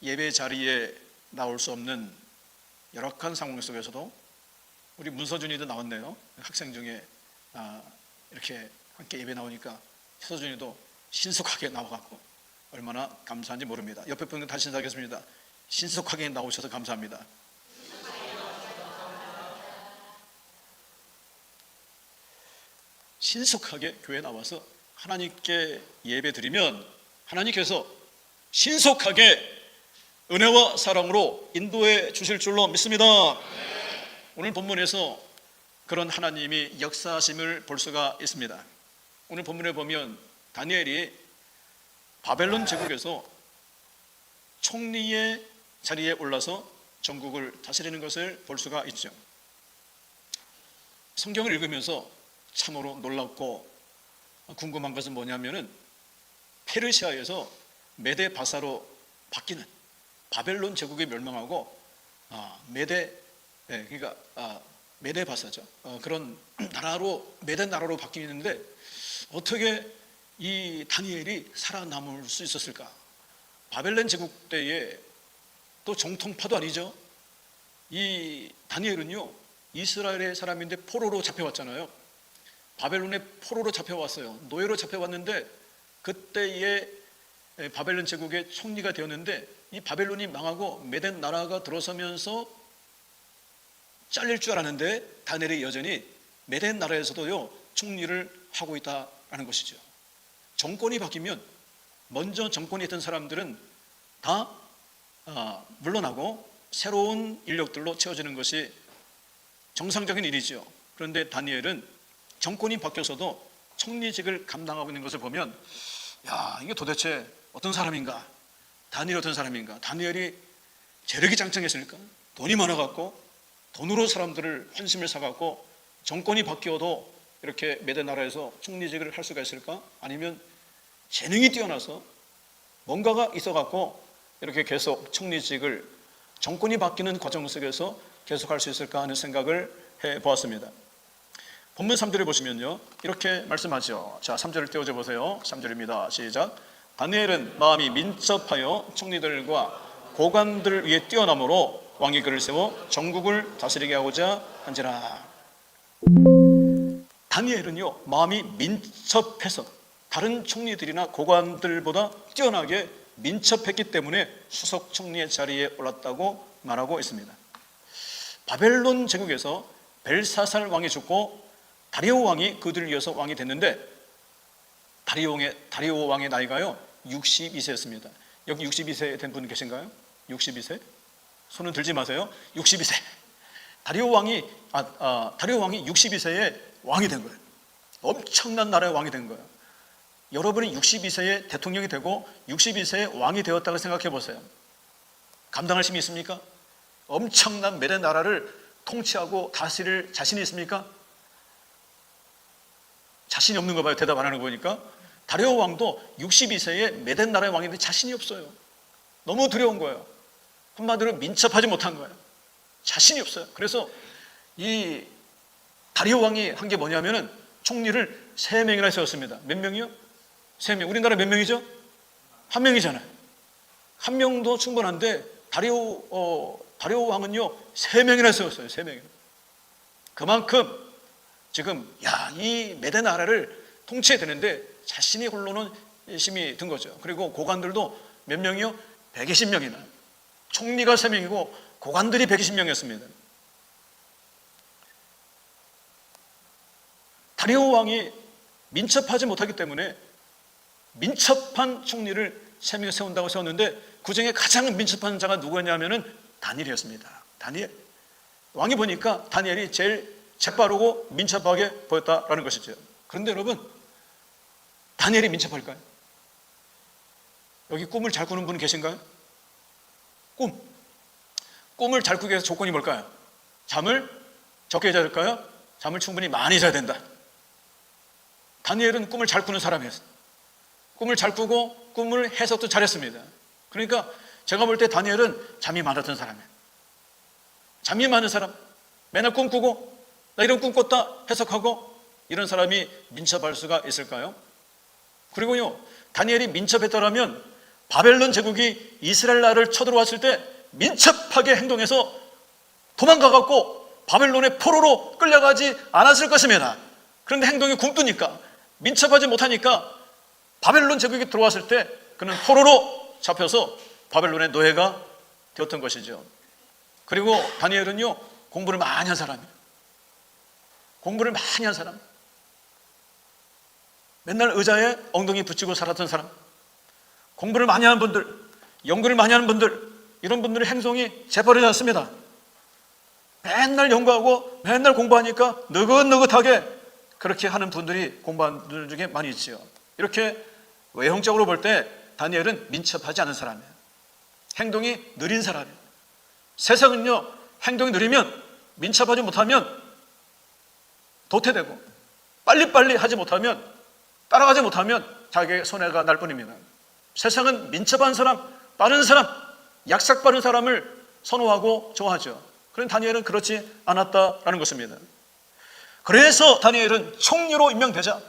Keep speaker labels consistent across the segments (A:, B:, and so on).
A: 예배 자리에 나올 수 없는 열악한 상황 속에서도 우리 문서준이도 나왔네요. 학생 중에 이렇게 함께 예배 나오니까 서준이도 신속하게 나와갖고 얼마나 감사한지 모릅니다. 옆에 분들 다시 인사하겠습니다. 신속하게 나오셔서 감사합니다. 신속하게 교회에 나와서 하나님께 예배 드리면 하나님께서 신속하게 은혜와 사랑으로 인도해 주실 줄로 믿습니다. 오늘 본문에서 그런 하나님이 역사하심을 볼 수가 있습니다. 오늘 본문에 보면 다니엘이 바벨론 제국에서 총리의 자리에 올라서 전국을 다스리는 것을 볼 수가 있죠. 성경을 읽으면서 참으로 놀랍고 궁금한 것은 뭐냐면은 페르시아에서 메데 바사로 바뀌는 바벨론 제국이 멸망하고 메데 바사죠. 그런 나라로 메데 나라로 바뀌는데 어떻게 이 다니엘이 살아남을 수 있었을까? 바벨론 제국 때에 또 정통파도 아니죠. 이 다니엘은요 이스라엘의 사람인데 포로로 잡혀왔잖아요. 바벨론의 포로로 잡혀왔어요. 노예로 잡혀왔는데 그때의 바벨론 제국의 총리가 되었는데 이 바벨론이 망하고 메데 나라가 들어서면서 잘릴 줄 알았는데 다니엘이 여전히 메데 나라에서도요 총리를 하고 있다라는 것이죠. 정권이 바뀌면 먼저 정권이 있던 사람들은 다 물러나고 새로운 인력들로 채워지는 것이 정상적인 일이죠. 그런데 다니엘은 정권이 바뀌어서도 총리직을 감당하고 있는 것을 보면 이게 도대체 어떤 사람인가? 다니엘이 어떤 사람인가? 다니엘이 재력이 짱짱했을까? 돈이 많아갖고 돈으로 사람들을 환심을 사갖고 정권이 바뀌어도 이렇게 메데 나라에서 총리직을 할 수가 있을까? 아니면 재능이 뛰어나서 뭔가가 있어갖고 이렇게 계속 총리직을 정권이 바뀌는 과정 속에서 계속할 수 있을까 하는 생각을 해보았습니다. 본문 3절을 보시면요 이렇게 말씀하죠. 자, 3절을 띄워줘 보세요. 3절입니다. 시작. 다니엘은 마음이 민첩하여 총리들과 고관들 위에 뛰어남으로 왕이 그를 세워 전국을 다스리게 하고자 한지라. 다니엘은요 마음이 민첩해서 다른 총리들이나 고관들보다 뛰어나게 민첩했기 때문에 수석 총리의 자리에 올랐다고 말하고 있습니다. 바벨론 제국에서 벨사살 왕이 죽고 다리오 왕이 그들을 이어서 왕이 됐는데 다리오 왕의 나이가요 62세였습니다. 여기 62세 된 분 계신가요? 62세? 손은 들지 마세요. 62세. 다리오 왕이 62세에 왕이 된 거예요. 엄청난 나라의 왕이 된 거예요. 여러분이 62세에 대통령이 되고 62세에 왕이 되었다고 생각해 보세요. 감당할 힘이 있습니까? 엄청난 메데 나라를 통치하고 다스릴 자신이 있습니까? 자신이 없는 거 봐요. 대답 안 하는 거 보니까. 다리오 왕도 62세에 메데 나라의 왕인데 자신이 없어요. 너무 두려운 거예요. 한마디로 민첩하지 못한 거예요. 자신이 없어요. 그래서 이 다리오 왕이 한 게 뭐냐면은 총리를 3명이나 세웠습니다. 몇 명이요? 3명. 우리나라 몇 명이죠? 1명이잖아요. 1명도 충분한데 다리오 왕은요 3명이나 세웠어요. 3명이나. 그만큼 지금 이 메데 나라를 통치해야 되는데 자신이 홀로는 힘이 든 거죠. 그리고 고관들도 몇 명이요? 120명이나. 총리가 3명이고 고관들이 120명이었습니다. 다리오 왕이 민첩하지 못하기 때문에 민첩한 총리를 3명 세운다고 세웠는데 그 중에 가장 민첩한 자가 누구였냐면은 다니엘이었습니다. 다니엘. 왕이 보니까 다니엘이 제일 재빠르고 민첩하게 보였다라는 것이죠. 그런데 여러분, 다니엘이 민첩할까요? 여기 꿈을 잘 꾸는 분 계신가요? 꿈을 잘 꾸기 위해서 조건이 뭘까요? 잠을 적게 자야 될까요? 잠을 충분히 많이 자야 된다. 다니엘은 꿈을 잘 꾸는 사람이었어요. 꿈을 잘 꾸고 꿈을 해석도 잘했습니다. 그러니까 제가 볼 때 다니엘은 잠이 많았던 사람이에요. 잠이 많은 사람, 맨날 꿈꾸고 나 이런 꿈 꿨다 해석하고 이런 사람이 민첩할 수가 있을까요? 그리고요, 다니엘이 민첩했더라면 바벨론 제국이 이스라엘 나라를 쳐들어왔을 때 민첩하게 행동해서 도망가갖고 바벨론의 포로로 끌려가지 않았을 것입니다. 그런데 행동이 굼뜨니까, 민첩하지 못하니까 바벨론 제국이 들어왔을 때 그는 포로로 잡혀서 바벨론의 노예가 되었던 것이죠. 그리고 다니엘은요, 공부를 많이 한 사람이에요. 공부를 많이 한 사람, 맨날 의자에 엉덩이 붙이고 살았던 사람, 공부를 많이 하는 분들, 연구를 많이 하는 분들, 이런 분들의 행동이 재빠르지 않습니다. 맨날 연구하고 맨날 공부하니까 느긋느긋하게 그렇게 하는 분들이, 공부하는 분들 중에 많이 있지요. 이렇게 외형적으로 볼 때 다니엘은 민첩하지 않은 사람이에요. 행동이 느린 사람이에요. 세상은요, 행동이 느리면, 민첩하지 못하면 도태되고, 빨리빨리 하지 못하면, 따라가지 못하면 자기의 손해가 날 뿐입니다. 세상은 민첩한 사람, 빠른 사람, 약삭 빠른 사람을 선호하고 좋아하죠. 그런데 다니엘은 그렇지 않았다라는 것입니다. 그래서 다니엘은 총리로 임명되자,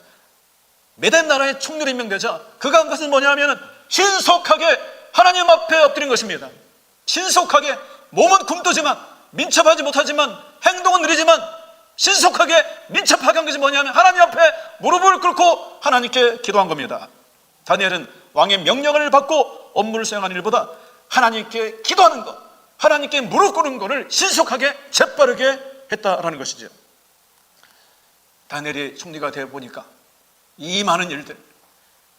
A: 메덴 나라의 총리로 임명되자 그가 한 것은 뭐냐면 신속하게 하나님 앞에 엎드린 것입니다. 신속하게, 몸은 굼뜨지만, 민첩하지 못하지만, 행동은 느리지만 신속하게 민첩하게 한 것이 뭐냐면 하나님 앞에 무릎을 꿇고 하나님께 기도한 겁니다. 다니엘은 왕의 명령을 받고 업무를 수행하는 일보다 하나님께 기도하는 것, 하나님께 무릎 꿇는 것을 신속하게 재빠르게 했다라는 것이죠. 다니엘이 총리가 되어 보니까 이 많은 일들,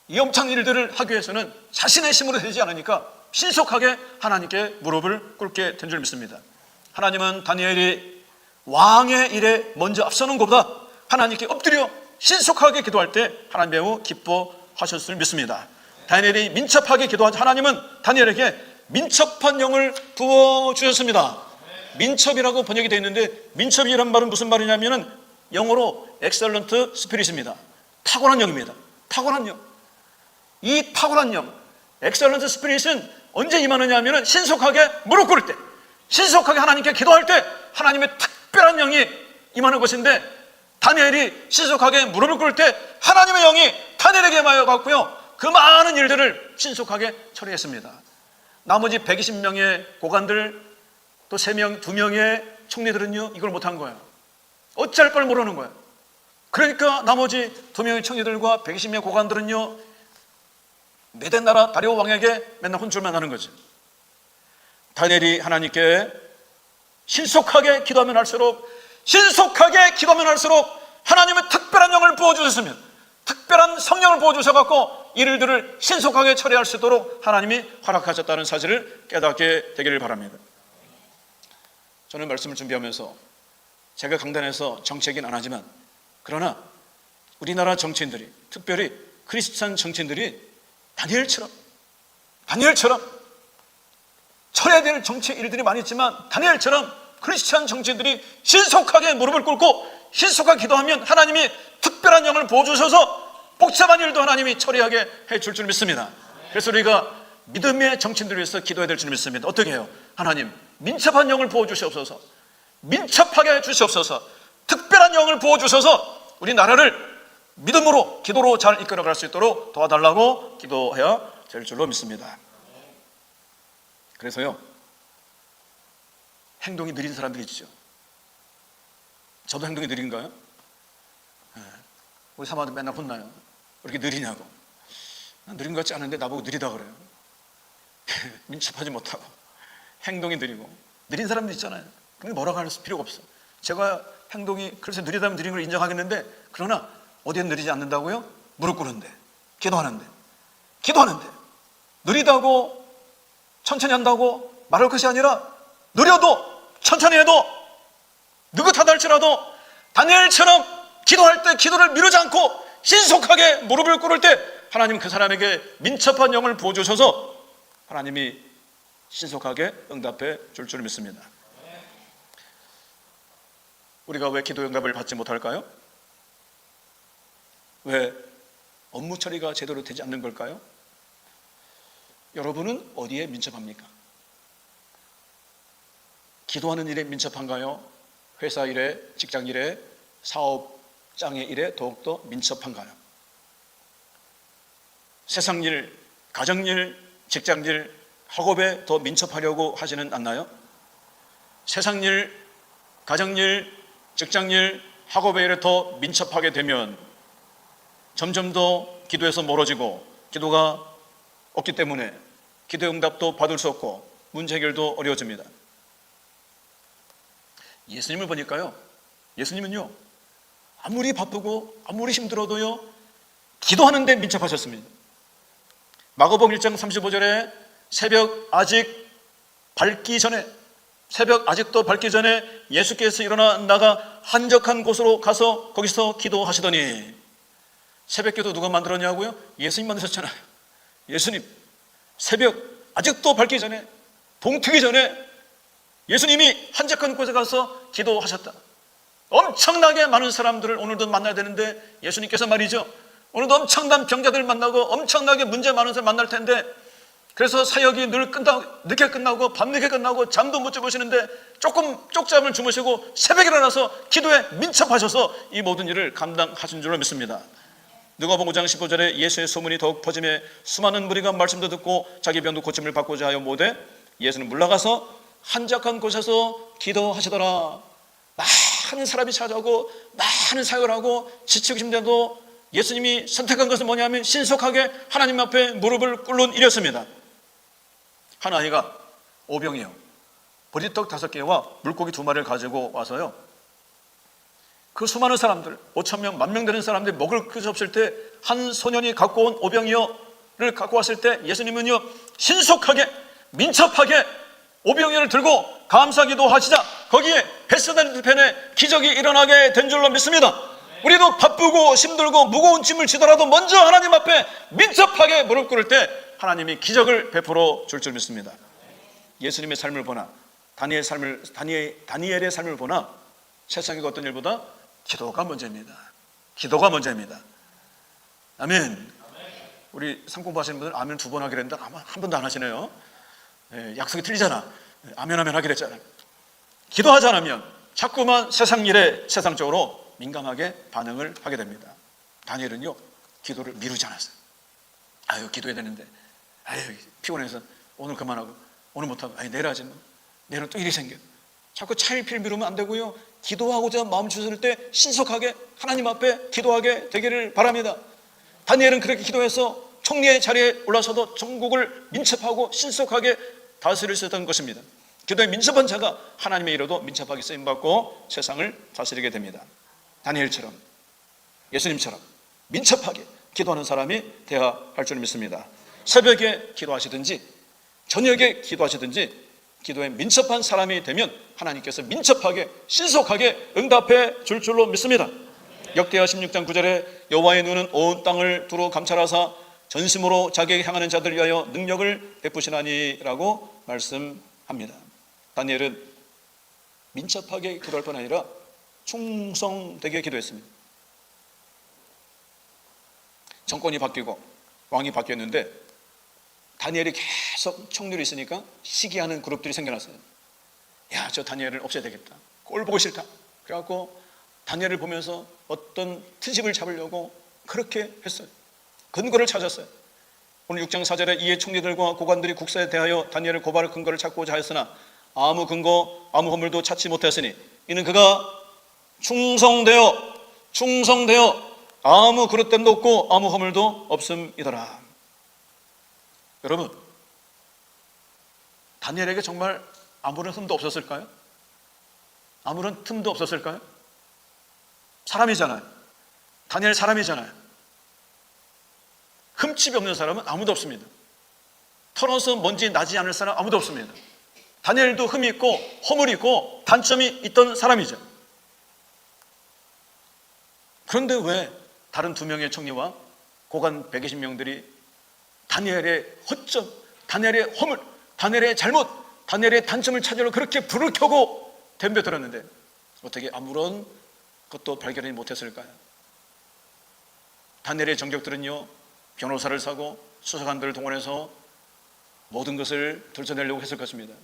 A: 이 엄청난 일들을 하기 위해서는 자신의 힘으로 되지 않으니까 신속하게 하나님께 무릎을 꿇게 된 줄 믿습니다. 하나님은 다니엘이 왕의 일에 먼저 앞서는 것보다 하나님께 엎드려 신속하게 기도할 때 하나님 매우 기뻐하셨을 믿습니다. 다니엘이 민첩하게 기도하자 하나님은 다니엘에게 민첩한 영을 부어주셨습니다. 민첩이라고 번역이 되어 있는데, 민첩이란 말은 무슨 말이냐면 영어로 excellent spirit입니다. 탁월한 영입니다. 탁월한 영. 이 탁월한 영, excellent spirit은 언제 임하느냐 하면 신속하게 무릎 꿇을 때, 신속하게 하나님께 기도할 때 하나님의 특별한 영이 임하는 것인데, 다니엘이 신속하게 무릎을 꿇을 때 하나님의 영이 다니엘에게 임하여 갔고요, 그 많은 일들을 신속하게 처리했습니다. 나머지 120명의 고관들, 또 3명, 2명의 총리들은요, 이걸 못한 거예요. 어찌할 걸 모르는 거예요. 그러니까 나머지 2명의 총리들과 120명의 고관들은요, 메덴 나라 다리오 왕에게 맨날 혼쭐만 하는 거죠. 다니엘이 하나님께 신속하게 기도하면 할수록, 신속하게 기도하면 할수록 하나님의 특별한 영을 부어주셨으면, 특별한 성령을 부어주셔서 일들을 신속하게 처리할 수 있도록 하나님이 허락하셨다는 사실을 깨닫게 되기를 바랍니다. 저는 말씀을 준비하면서 제가 강단에서 정치 얘기는 안 하지만, 그러나 우리나라 정치인들이, 특별히 크리스찬 정치인들이 다니엘처럼 처리해야 될 정치 일들이 많이 있지만, 다니엘처럼 크리스찬 정치인들이 신속하게 무릎을 꿇고 신속하게 기도하면 하나님이 특별한 영을 부어주셔서 복잡한 일도 하나님이 처리하게 해줄 줄 믿습니다. 그래서 우리가 믿음의 정치인들을 위해서 기도해야 될 줄 믿습니다. 어떻게 해요? 하나님, 민첩한 영을 부어주시옵소서, 민첩하게 해주시옵소서, 특별한 영을 부어주셔서 우리 나라를 믿음으로, 기도로 잘 이끌어갈 수 있도록 도와달라고 기도해야 될 줄로 믿습니다. 그래서요, 행동이 느린 사람들이 있죠. 저도 행동이 느린가요? 우리 사모한테 맨날 혼나요. 왜 이렇게 느리냐고. 난 느린 것 같지 않은데 나보고 느리다 그래요. 민첩하지 못하고 행동이 느리고. 느린 사람들 있잖아요. 근데 뭐라고 할 필요가 없어. 제가 행동이 그래서 느리다면 느린 걸 인정하겠는데, 그러나 어디엔 느리지 않는다고요? 무릎 꿇는데, 기도하는데 느리다고 천천히 한다고 말할 것이 아니라, 느려도 천천히 해도 느긋하다 할지라도 다니엘처럼 기도할 때 기도를 미루지 않고 신속하게 무릎을 꿇을 때 하나님 그 사람에게 민첩한 영을 부어주셔서 하나님이 신속하게 응답해 줄 줄 믿습니다. 우리가 왜 기도 응답을 받지 못할까요? 왜 업무 처리가 제대로 되지 않는 걸까요? 여러분은 어디에 민첩합니까? 기도하는 일에 민첩한가요? 회사 일에, 직장 일에, 사업장의 일에 더욱더 민첩한가요? 세상 일, 가정 일, 직장일, 학업에 더 민첩하려고 하지는 않나요? 세상일, 가정일, 직장일, 학업에 일에 더 민첩하게 되면 점점 더 기도에서 멀어지고 기도가 없기 때문에 기도 응답도 받을 수 없고 문제 해결도 어려워집니다. 예수님을 보니까요, 예수님은요 아무리 바쁘고 아무리 힘들어도요 기도하는데 민첩하셨습니다. 마가복음 1장 35절에 새벽 아직도 밝기 전에 예수께서 일어나 나가 한적한 곳으로 가서 거기서 기도하시더니, 새벽기도 누가 만들었냐고요? 예수님 만드셨잖아요. 예수님 새벽 아직도 밝기 전에, 동트기 전에 예수님이 한적한 곳에 가서 기도하셨다. 엄청나게 많은 사람들을 오늘도 만나야 되는데 예수님께서 말이죠, 오늘도 엄청난 병자들 만나고 엄청나게 문제 많은 사람 만날 텐데, 그래서 사역이 늦게 끝나고 밤늦게 끝나고 잠도 못 주무시는데 조금 쪽잠을 주무시고 새벽에 일어나서 기도에 민첩하셔서 이 모든 일을 감당하신 줄로 믿습니다. 누가복음 5장 15절에 예수의 소문이 더욱 퍼짐에 수많은 무리가 말씀도 듣고 자기 병도 고침을 받고자 하여 모되 예수는 물러가서 한적한 곳에서 기도하시더라. 많은 사람이 찾아오고 많은 사역을 하고 지치고 힘들어도 예수님이 선택한 것은 뭐냐면 신속하게 하나님 앞에 무릎을 꿇는 일이었습니다. 한 아이가 오병이어 보리떡 5개와 물고기 2마리를 가지고 와서요, 그 수많은 사람들 5,000명, 10,000명 되는 사람들이 먹을 것이 없을 때 한 소년이 갖고 온 오병이어를 갖고 왔을 때 예수님은요 신속하게 민첩하게 오병이어를 들고 감사기도 하시자 거기에 베스다니편에 기적이 일어나게 된 줄로 믿습니다. 우리도 바쁘고 힘들고 무거운 짐을 지더라도 먼저 하나님 앞에 민첩하게 무릎 꿇을 때 하나님이 기적을 베풀어 줄 줄 믿습니다. 예수님의 삶을 보나 다니엘의 삶을 보나 세상의 어떤 일보다 기도가 먼저입니다. 기도가 먼저입니다. 아멘. 우리 상공부 하시는 분들 아멘 2번 하기로 했는데 아마 한 번도 안 하시네요. 약속이 틀리잖아. 아멘 하기로 했잖아요. 기도하지 않으면 자꾸만 세상 일에 세상적으로 민감하게 반응을 하게 됩니다. 다니엘은요 기도를 미루지 않았어요. 아유 기도해야 되는데, 아유 피곤해서 오늘 그만하고 오늘 못하고, 아유 내일 하지, 내일은 또 일이 생겨. 자꾸 차일피일 미루면 안 되고요, 기도하고자 마음 주실 때 신속하게 하나님 앞에 기도하게 되기를 바랍니다. 다니엘은 그렇게 기도해서 총리의 자리에 올라서도 전국을 민첩하고 신속하게 다스릴 수 있었던 것입니다. 기도에 민첩한 자가 하나님의 이로도 민첩하게 쓰임받고 세상을 다스리게 됩니다. 다니엘처럼, 예수님처럼 민첩하게 기도하는 사람이 되어야 할 줄 믿습니다. 새벽에 기도하시든지 저녁에 기도하시든지 기도에 민첩한 사람이 되면 하나님께서 민첩하게 신속하게 응답해 줄 줄로 믿습니다. 역대하 16장 9절에 여호와의 눈은 온 땅을 두루 감찰하사 전심으로 자기에게 향하는 자들을 위하여 능력을 베푸시나니라고 말씀합니다. 다니엘은 민첩하게 기도할 뿐 아니라 충성되게 기도했습니다. 정권이 바뀌고 왕이 바뀌었는데 다니엘이 계속 총리로 있으니까 시기하는 그룹들이 생겨났어요. 야, 저 다니엘을 없애야 되겠다. 꼴 보고 싫다. 그래갖고 다니엘을 보면서 어떤 트집을 잡으려고 그렇게 했어요. 근거를 찾았어요. 오늘 6장 4절에 이에 총리들과 고관들이 국사에 대하여 다니엘을 고발할 근거를 찾고자 하였으나 아무 근거 아무 허물도 찾지 못하였으니 이는 그가 충성되어 아무 그릇됨도 없고 아무 허물도 없음이더라. 여러분, 다니엘에게 정말 아무런 흠도 없었을까요? 아무런 틈도 없었을까요? 사람이잖아요. 다니엘 사람이잖아요. 흠집이 없는 사람은 아무도 없습니다. 털어서 먼지 나지 않을 사람 아무도 없습니다. 다니엘도 흠이 있고 허물이 있고 단점이 있던 사람이죠. 그런데 왜 다른 2명의 총리와 고관 120명들이 다니엘의 허점, 다니엘의 허물, 다니엘의 잘못, 다니엘의 단점을 찾으려 그렇게 불을 켜고 덤벼들었는데 어떻게 아무런 것도 발견하지 못했을까요? 다니엘의 정적들은요, 변호사를 사고 수사관들을 동원해서 모든 것을 들춰내려고 했을 것입니다.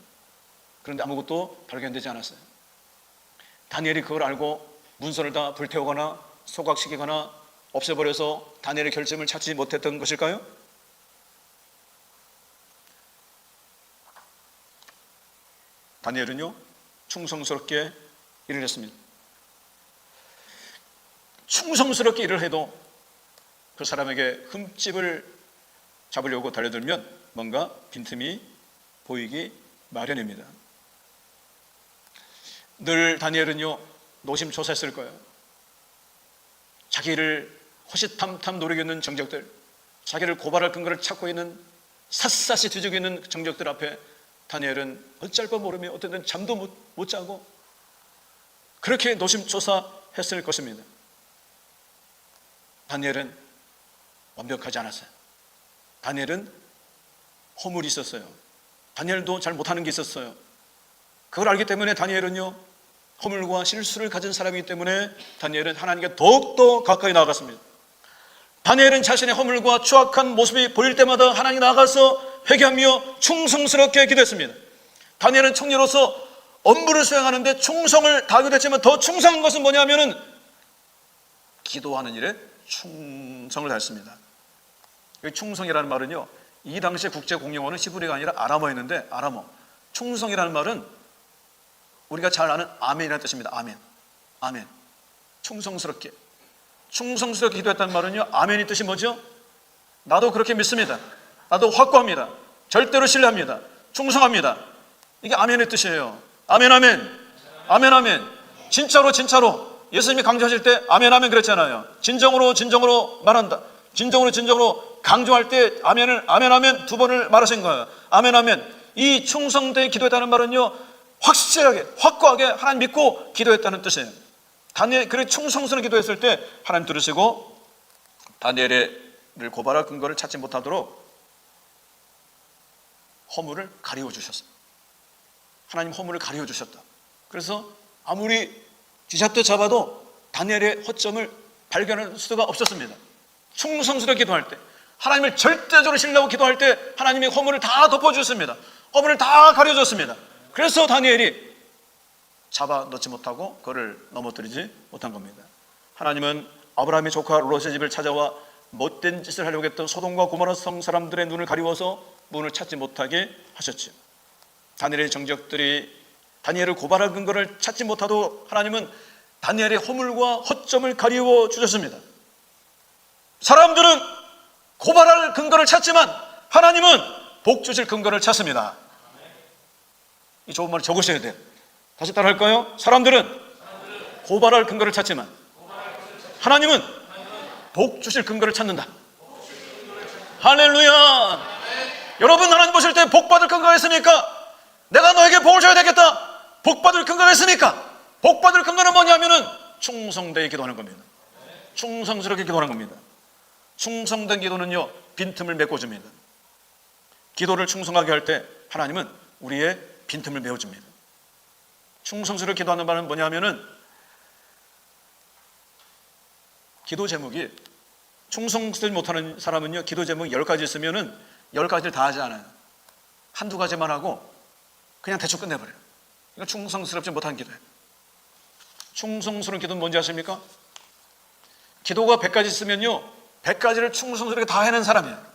A: 그런데 아무것도 발견되지 않았어요. 다니엘이 그걸 알고 문서를 다 불태우거나 소각시키거나 없애버려서 다니엘의 결점을 찾지 못했던 것일까요? 다니엘은요 충성스럽게 일을 했습니다. 충성스럽게 일을 해도 그 사람에게 흠집을 잡으려고 달려들면 뭔가 빈틈이 보이기 마련입니다. 늘 다니엘은요 노심초사했을 거예요. 자기를 호시탐탐 노리고 있는 정적들, 자기를 고발할 근거를 찾고 있는 샅샅이 뒤지고 있는 정적들 앞에 다니엘은 어쩔 바 모르며 어떤 때는 잠도 못 자고 그렇게 노심초사했을 것입니다. 다니엘은 완벽하지 않았어요. 다니엘은 허물이 있었어요. 다니엘도 잘 못하는 게 있었어요. 그걸 알기 때문에 다니엘은요 허물과 실수를 가진 사람이기 때문에 다니엘은 하나님께 더욱더 가까이 나아갔습니다. 다니엘은 자신의 허물과 추악한 모습이 보일 때마다 하나님 나아가서 회개하며 충성스럽게 기도했습니다. 다니엘은 총리로서 업무를 수행하는데 충성을 다하기도 했지만 더 충성한 것은 뭐냐면은 기도하는 일에 충성을 다했습니다. 충성이라는 말은요 이 당시의 국제공용어는 히브리가 아니라 아람어였는데 아람어 충성이라는 말은 우리가 잘 아는 아멘이라는 뜻입니다. 아멘. 충성스럽게 기도했다는 말은요 아멘이 뜻이 뭐죠? 나도 그렇게 믿습니다. 나도 확고합니다. 절대로 신뢰합니다. 충성합니다. 이게 아멘의 뜻이에요. 아멘. 진짜로 예수님이 강조하실 때 아멘 그랬잖아요. 진정으로 말한다. 진정으로 강조할 때 아멘 두 번을 말하신 거예요. 아멘. 이 충성되게 기도했다는 말은요 확실하게 확고하게 하나님 믿고 기도했다는 뜻이에요. 다니엘 그렇게 충성스럽게 기도했을 때 하나님 들으시고 다니엘을 고발할 근거를 찾지 못하도록 허물을 가리워 주셨어요. 하나님 허물을 가리워 주셨다. 그래서 아무리 쥐잡듯 잡아도 다니엘의 허점을 발견할 수가 없었습니다. 충성스럽게 기도할 때 하나님을 절대적으로 신뢰하고 기도할 때 하나님이 허물을 다 덮어주셨습니다. 허물을 다 가려줬습니다. 그래서 다니엘이 잡아 넣지 못하고 그를 넘어뜨리지 못한 겁니다. 하나님은 아브라함의 조카 롯의 집을 찾아와 못된 짓을 하려고 했던 소돔과 고모라 성 사람들의 눈을 가리워서 문을 찾지 못하게 하셨죠. 다니엘의 정적들이 다니엘을 고발할 근거를 찾지 못하도록 하나님은 다니엘의 허물과 허점을 가리워 주셨습니다. 사람들은 고발할 근거를 찾지만 하나님은 복 주실 근거를 찾습니다. 이 좋은 말을 적으셔야 돼요. 다시 따라할까요? 사람들은 고발할 근거를 찾지만 하나님은 복 주실 근거를 찾는다. 할렐루야. 여러분 하나님 보실 때 복 받을 근거가 있습니까? 내가 너에게 복을 줘야 되겠다. 복 받을 근거가 있습니까? 복 받을 근거는 뭐냐면은 충성되게 기도하는 겁니다. 충성스럽게 기도하는 겁니다. 충성된 기도는요 빈틈을 메꿔줍니다. 기도를 충성하게 할 때 하나님은 우리의 빈틈을 메워줍니다. 충성스럽게 기도하는 말은 뭐냐면은 기도 제목이 충성스럽지 못하는 사람은요 기도 제목이 10가지 있으면은 10가지를 다 하지 않아요. 한두 가지만 하고 그냥 대충 끝내버려요. 이건 충성스럽지 못한 기도예요. 충성스러운 기도는 뭔지 아십니까? 기도가 100가지 있으면요 100가지를 충성스럽게 다 해낸 사람이에요.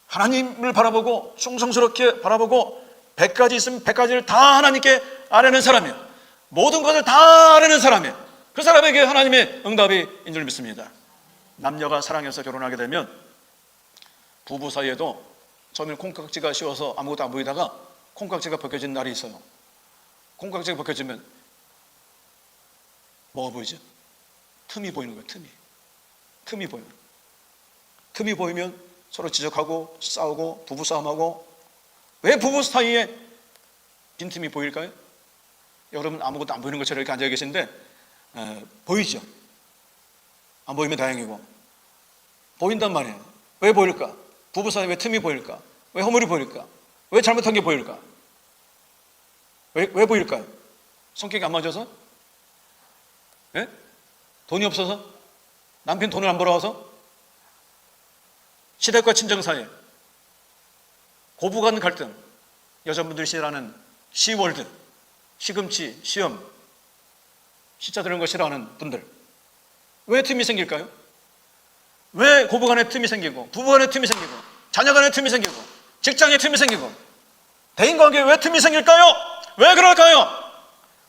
A: 하나님을 바라보고 충성스럽게 바라보고 100가지 있으면 100가지를 다 하나님께 아뢰는 사람이에요. 모든 것을 다 아뢰는 사람이에요. 그 사람에게 하나님의 응답이 있는 줄 믿습니다. 남녀가 사랑해서 결혼하게 되면 부부 사이에도 처음에 콩깍지가 씌워서 아무것도 안 보이다가 콩깍지가 벗겨진 날이 있어요. 콩깍지가 벗겨지면 뭐가 보이죠? 틈이 보이는 거예요. 틈이 보이면 서로 지적하고 싸우고 부부싸움하고. 왜 부부 사이에 빈틈이 보일까요? 여러분 아무것도 안 보이는 것처럼 이렇게 앉아 계신데 보이죠? 안 보이면 다행이고 보인단 말이에요. 왜 보일까? 부부 사이에 왜 틈이 보일까? 왜 허물이 보일까? 왜 잘못한 게 보일까? 왜 보일까요? 성격이 안 맞아서? 예? 돈이 없어서? 남편 돈을 안 벌어와서? 시댁과 친정 사이에 고부간 갈등, 여자분들이 싫어하는 시월드, 시금치, 시험, 시자 들은 거 싫어하는 분들 왜 틈이 생길까요? 왜 고부간에 틈이 생기고 부부간에 틈이 생기고 자녀간에 틈이 생기고 직장에 틈이 생기고 대인관계에 왜 틈이 생길까요? 왜 그럴까요?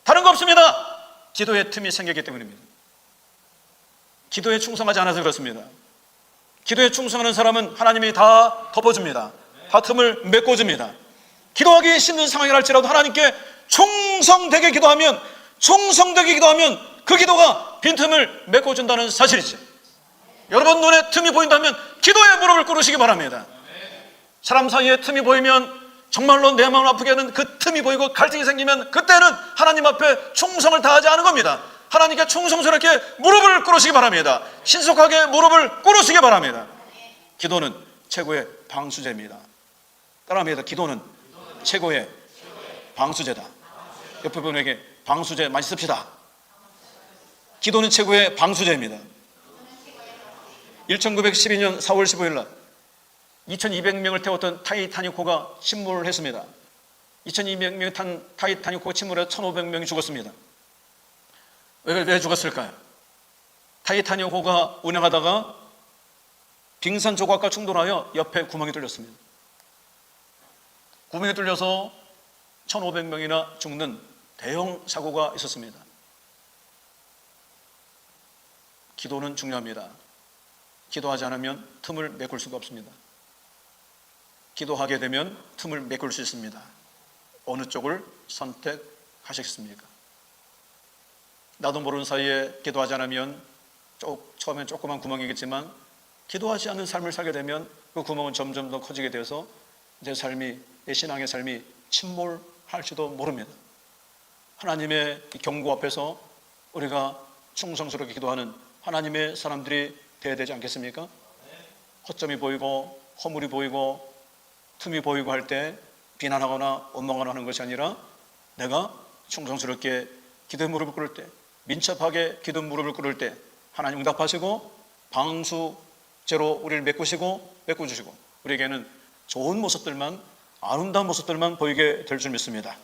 A: 다른 거 없습니다. 기도에 틈이 생기기 때문입니다. 기도에 충성하지 않아서 그렇습니다. 기도에 충성하는 사람은 하나님이 다 덮어줍니다. 다 틈을 메꿔줍니다. 기도하기 힘든 상황이랄지라도 하나님께 충성되게 기도하면 그 기도가 빈틈을 메꿔준다는 사실이죠. 여러분 눈에 틈이 보인다면 기도에 무릎을 꿇으시기 바랍니다. 사람 사이에 틈이 보이면 정말로 내 마음을 아프게 하는 그 틈이 보이고 갈등이 생기면 그때는 하나님 앞에 충성을 다하지 않은 겁니다. 하나님께 충성스럽게 무릎을 꿇으시기 바랍니다. 신속하게 무릎을 꿇으시기 바랍니다. 기도는 최고의 방수제입니다. 따라합니다. 기도는 최고의 방수제다. 옆에 분에게 방수제 많이 씁시다. 기도는 최고의 방수제입니다. 1912년 4월 15일 날 2200명을 태웠던 타이타닉호가 침몰을 했습니다. 2200명이 탄 타이타닉호가 침몰해 1500명이 죽었습니다. 왜 죽었을까요? 타이타닉호가 운행하다가 빙산 조각과 충돌하여 옆에 구멍이 뚫렸습니다. 구멍이 뚫려서 1500명이나 죽는 대형 사고가 있었습니다. 기도는 중요합니다. 기도하지 않으면 틈을 메꿀 수가 없습니다. 기도하게 되면 틈을 메꿀 수 있습니다. 어느 쪽을 선택하시겠습니까? 나도 모르는 사이에 기도하지 않으면 처음엔 조그만 구멍이겠지만 기도하지 않는 삶을 살게 되면 그 구멍은 점점 더 커지게 되어서 내 신앙의 삶이 침몰할지도 모릅니다. 하나님의 경고 앞에서 우리가 충성스럽게 기도하는 하나님의 사람들이 되어야 되지 않겠습니까? 허점이 보이고 허물이 보이고 틈이 보이고 할 때 비난하거나 원망을 하는 것이 아니라 내가 충성스럽게 기도의 무릎을 꿇을 때, 민첩하게 기도 무릎을 꿇을 때 하나님 응답하시고 방수제로 우리를 메꿔주시고 우리에게는 좋은 모습들만, 아름다운 모습들만 보이게 될 줄 믿습니다.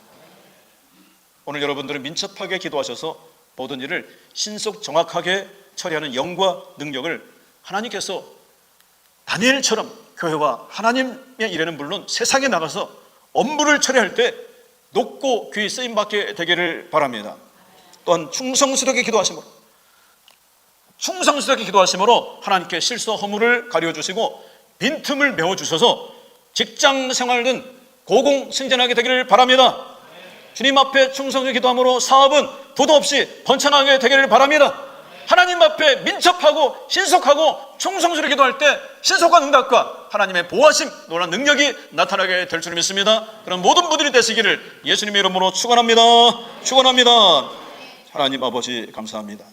A: 오늘 여러분들은 민첩하게 기도하셔서 모든 일을 신속 정확하게 처리하는 영과 능력을 하나님께서 다니엘처럼 교회와 하나님의 일에는 물론 세상에 나가서 업무를 처리할 때 높고 귀히 쓰임받게 되기를 바랍니다. 또한 충성스럽게 기도하심으로 하나님께 실수 허물을 가려주시고 빈틈을 메워주셔서 직장 생활은 고공승진하게 되기를 바랍니다. 주님 앞에 충성스럽게 기도함으로 사업은 부도 없이 번창하게 되기를 바랍니다. 하나님 앞에 민첩하고 신속하고 충성스럽게 기도할 때 신속한 응답과 하나님의 보호하심, 놀라운 능력이 나타나게 될 줄 믿습니다. 그런 모든 분들이 되시기를 예수님의 이름으로 축원합니다. 하나님 아버지 감사합니다.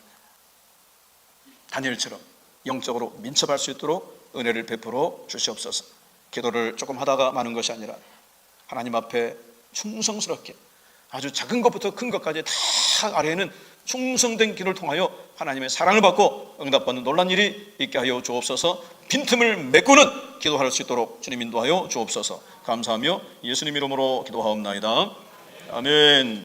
A: 다니엘처럼 영적으로 민첩할 수 있도록 은혜를 베풀어 주시옵소서. 기도를 조금 하다가 마는 것이 아니라 하나님 앞에 충성스럽게 아주 작은 것부터 큰 것까지 다 아래에는 충성된 기도를 통하여 하나님의 사랑을 받고 응답받는 놀란 일이 있게 하여 주옵소서. 빈틈을 메꾸는 기도할 수 있도록 주님 인도하여 주옵소서. 감사하며 예수님 이름으로 기도하옵나이다. 아멘.